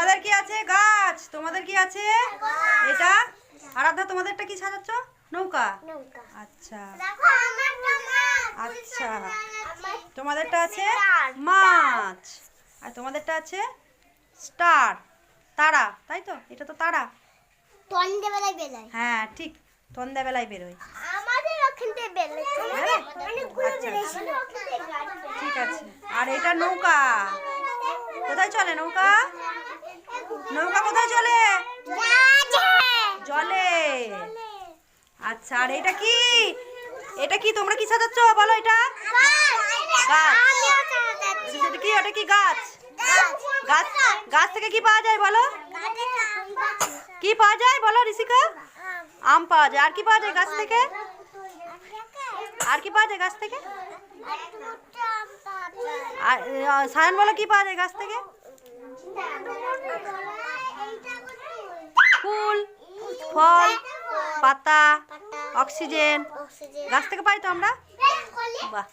তোমাদের কি আছে? গাছ। তোমাদের কি আছে? এটা। আরাধ্যা তোমাদেরটা কি সাজাচ্ছ? নৌকা। আচ্ছা আচ্ছা। তোমাদেরটা আছে মাছ, আর তোমাদেরটা আছে স্টার, তারা। তাই তো? এটা তো তারা। সন্ধ্যেবেলায় বেলায়। হ্যাঁ ঠিক, সন্ধ্যাবেলায় বেরোয়। আমাদের ওখান থেকে বেলায়। ঠিক আছে। আর এটা নৌকা। কোথায় চলে নৌকা? নৌকা কোথায় চলে? জলে। আচ্ছা, আর এটা কি? এটা কি? তোমরা কি সাজাচ্ছ বলো? এটা গাছ। এটা কি? ওটা কি গাছ? গাছ। গাছ থেকে কি পাওয়া যায় বলো? কি পাওয়া যায় বলো ঋষিকা? আম পাওয়া যায়। আর কি পাওয়া যায় গাছ থেকে? আর কি পাওয়া যায় গাছ থেকে? আর সায়ন বলো কি পাওয়া যায় গাছ থেকে? ফুল, ফল, পাতা, অক্সিজেন গাছ থেকে পাই তো আমরা। বাহ।